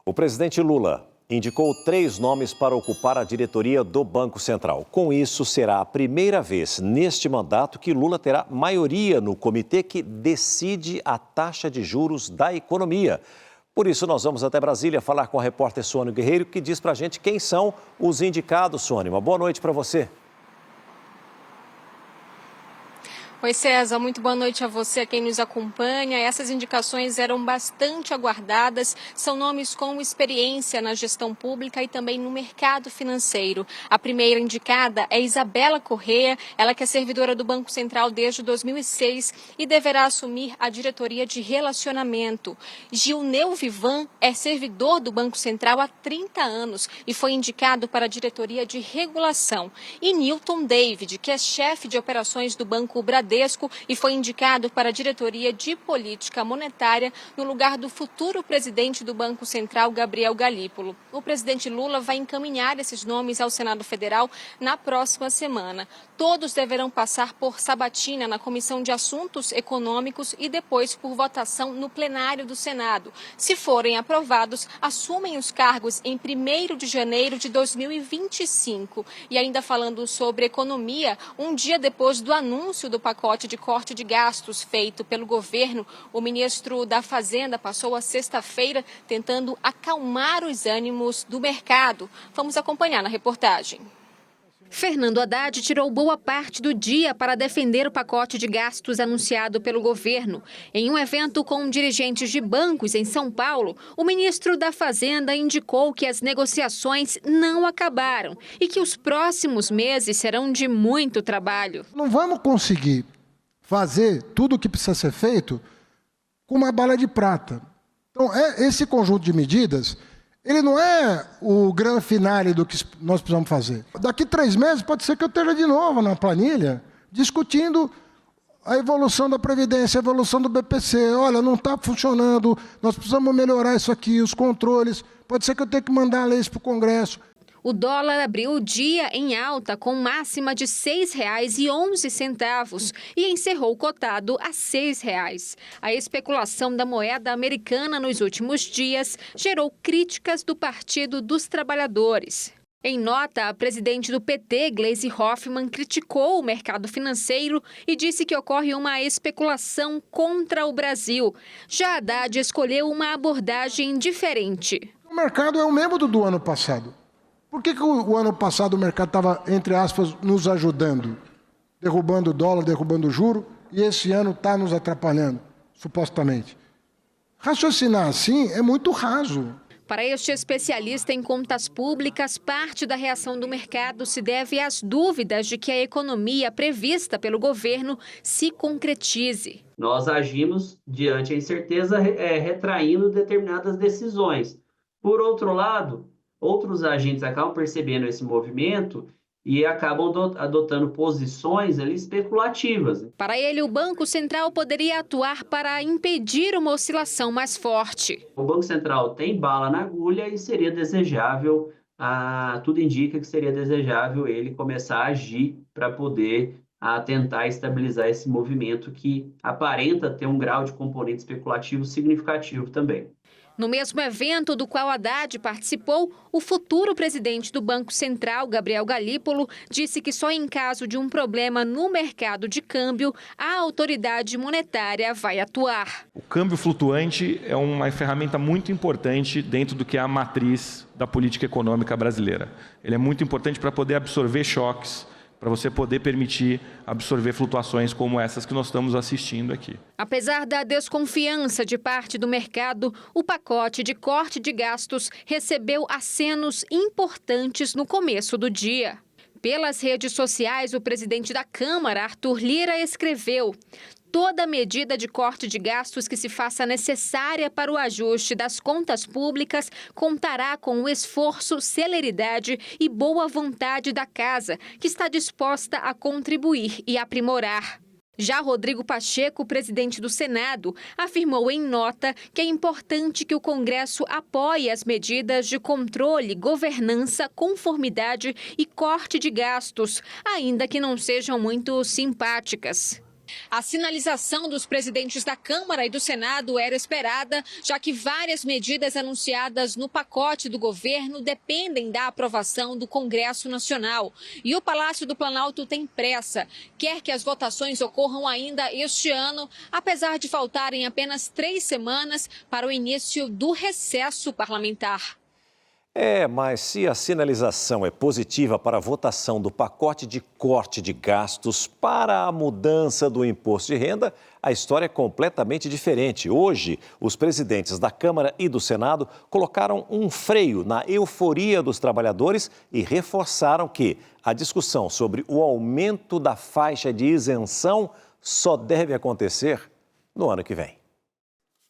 O presidente Lula indicou 3 nomes para ocupar a diretoria do Banco Central. Com isso, será a primeira vez neste mandato que Lula terá maioria no comitê que decide a taxa de juros da economia. Por isso, nós vamos até Brasília falar com a repórter Sônia Guerreiro, que diz para a gente quem são os indicados. Sônia, uma boa noite para você. Oi, César, muito boa noite a você, a quem nos acompanha. Essas indicações eram bastante aguardadas, são nomes com experiência na gestão pública e também no mercado financeiro. A primeira indicada é Isabela Corrêa, ela que é servidora do Banco Central desde 2006 e deverá assumir a diretoria de relacionamento. Gilneu Vivan é servidor do Banco Central há 30 anos e foi indicado para a diretoria de regulação. E Newton David, que é chefe de operações do Banco Bradesco, e foi indicado para a diretoria de política monetária no lugar do futuro presidente do Banco Central, Gabriel Galípolo. O presidente Lula vai encaminhar esses nomes ao Senado Federal na próxima semana. Todos deverão passar por sabatina na Comissão de Assuntos Econômicos e depois por votação no plenário do Senado. Se forem aprovados, assumem os cargos em 1º de janeiro de 2025. E ainda falando sobre economia, um dia depois do anúncio do pacote de corte de gastos feito pelo governo, o ministro da Fazenda passou a sexta-feira tentando acalmar os ânimos do mercado. Vamos acompanhar na reportagem. Fernando Haddad tirou boa parte do dia para defender o pacote de gastos anunciado pelo governo. Em um evento com dirigentes de bancos em São Paulo, o ministro da Fazenda indicou que as negociações não acabaram e que os próximos meses serão de muito trabalho. Não vamos conseguir fazer tudo o que precisa ser feito com uma bala de prata. Então, esse conjunto de medidas, ele não é o grande finale do que nós precisamos fazer. Daqui 3 meses pode ser que eu esteja de novo na planilha discutindo a evolução da Previdência, a evolução do BPC. Olha, não está funcionando, nós precisamos melhorar isso aqui, os controles. Pode ser que eu tenha que mandar leis para o Congresso. O dólar abriu o dia em alta com máxima de R$ 6,11 e encerrou cotado a R$ 6. A especulação da moeda americana nos últimos dias gerou críticas do Partido dos Trabalhadores. Em nota, a presidente do PT, Gleisi Hoffmann, criticou o mercado financeiro e disse que ocorre uma especulação contra o Brasil. Já Haddad escolheu uma abordagem diferente. O mercado é o mesmo do ano passado. Por que o ano passado o mercado estava, entre aspas, nos ajudando? Derrubando o dólar, derrubando o juro, e esse ano está nos atrapalhando, supostamente. Raciocinar assim é muito raso. Para este especialista em contas públicas, parte da reação do mercado se deve às dúvidas de que a economia prevista pelo governo se concretize. Nós agimos diante a incerteza, retraindo determinadas decisões. Por outro lado, outros agentes acabam percebendo esse movimento e acabam adotando posições ali especulativas. Para ele, o Banco Central poderia atuar para impedir uma oscilação mais forte. O Banco Central tem bala na agulha e seria desejável, tudo indica que seria desejável ele começar a agir para poder tentar estabilizar esse movimento que aparenta ter um grau de componente especulativo significativo também. No mesmo evento do qual Haddad participou, o futuro presidente do Banco Central, Gabriel Galípolo, disse que só em caso de um problema no mercado de câmbio, a autoridade monetária vai atuar. O câmbio flutuante é uma ferramenta muito importante dentro do que é a matriz da política econômica brasileira. Ele é muito importante para poder absorver choques, para você poder permitir absorver flutuações como essas que nós estamos assistindo aqui. Apesar da desconfiança de parte do mercado, o pacote de corte de gastos recebeu acenos importantes no começo do dia. Pelas redes sociais, o presidente da Câmara, Arthur Lira, escreveu: toda medida de corte de gastos que se faça necessária para o ajuste das contas públicas contará com o esforço, celeridade e boa vontade da Casa, que está disposta a contribuir e aprimorar. Já Rodrigo Pacheco, presidente do Senado, afirmou em nota que é importante que o Congresso apoie as medidas de controle, governança, conformidade e corte de gastos, ainda que não sejam muito simpáticas. A sinalização dos presidentes da Câmara e do Senado era esperada, já que várias medidas anunciadas no pacote do governo dependem da aprovação do Congresso Nacional. E o Palácio do Planalto tem pressa, quer que as votações ocorram ainda este ano, apesar de faltarem apenas 3 semanas para o início do recesso parlamentar. Mas se a sinalização é positiva para a votação do pacote de corte de gastos para a mudança do imposto de renda, a história é completamente diferente. Hoje, os presidentes da Câmara e do Senado colocaram um freio na euforia dos trabalhadores e reforçaram que a discussão sobre o aumento da faixa de isenção só deve acontecer no ano que vem.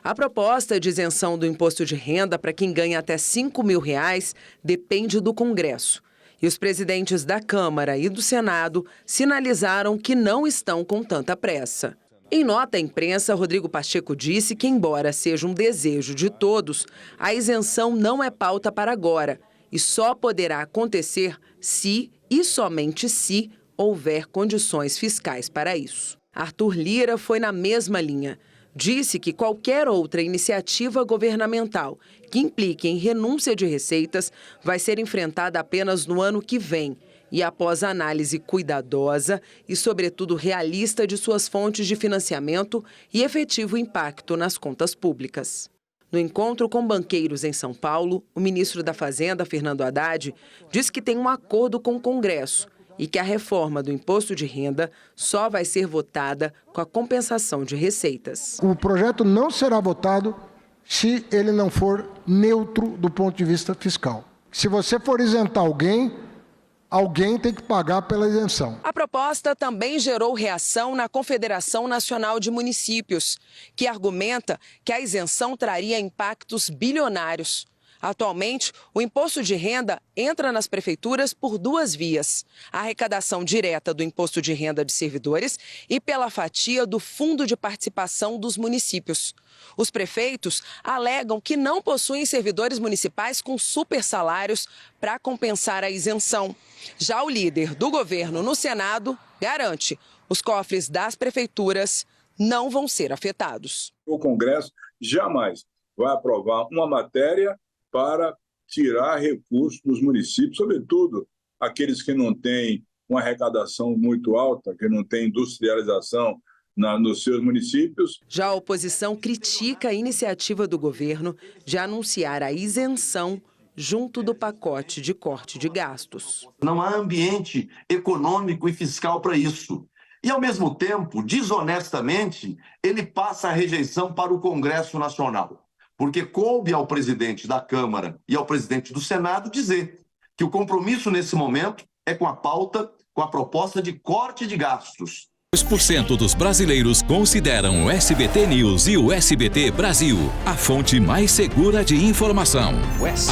A proposta de isenção do imposto de renda para quem ganha até R$ 5.000 depende do Congresso. E os presidentes da Câmara e do Senado sinalizaram que não estão com tanta pressa. Em nota à imprensa, Rodrigo Pacheco disse que, embora seja um desejo de todos, a isenção não é pauta para agora e só poderá acontecer se e somente se houver condições fiscais para isso. Arthur Lira foi na mesma linha. Disse que qualquer outra iniciativa governamental que implique em renúncia de receitas vai ser enfrentada apenas no ano que vem e após análise cuidadosa e, sobretudo, realista de suas fontes de financiamento e efetivo impacto nas contas públicas. No encontro com banqueiros em São Paulo, o ministro da Fazenda, Fernando Haddad, disse que tem um acordo com o Congresso e que a reforma do imposto de renda só vai ser votada com a compensação de receitas. O projeto não será votado se ele não for neutro do ponto de vista fiscal. Se você for isentar alguém tem que pagar pela isenção. A proposta também gerou reação na Confederação Nacional de Municípios, que argumenta que a isenção traria impactos bilionários. Atualmente, o imposto de renda entra nas prefeituras por 2 vias: a arrecadação direta do imposto de renda de servidores e pela fatia do Fundo de Participação dos Municípios. Os prefeitos alegam que não possuem servidores municipais com super salários para compensar a isenção. Já o líder do governo no Senado garante: os cofres das prefeituras não vão ser afetados. O Congresso jamais vai aprovar uma matéria para tirar recursos dos municípios, sobretudo aqueles que não têm uma arrecadação muito alta, que não têm industrialização nos seus municípios. Já a oposição critica a iniciativa do governo de anunciar a isenção junto do pacote de corte de gastos. Não há ambiente econômico e fiscal para isso. E, ao mesmo tempo, desonestamente, ele passa a rejeição para o Congresso Nacional. Porque coube ao presidente da Câmara e ao presidente do Senado dizer que o compromisso nesse momento é com a pauta, com a proposta de corte de gastos. 2% dos brasileiros consideram o SBT News e o SBT Brasil a fonte mais segura de informação.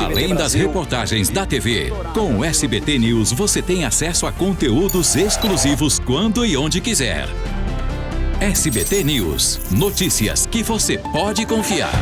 Além das reportagens da TV, com o SBT News você tem acesso a conteúdos exclusivos quando e onde quiser. SBT News, notícias que você pode confiar.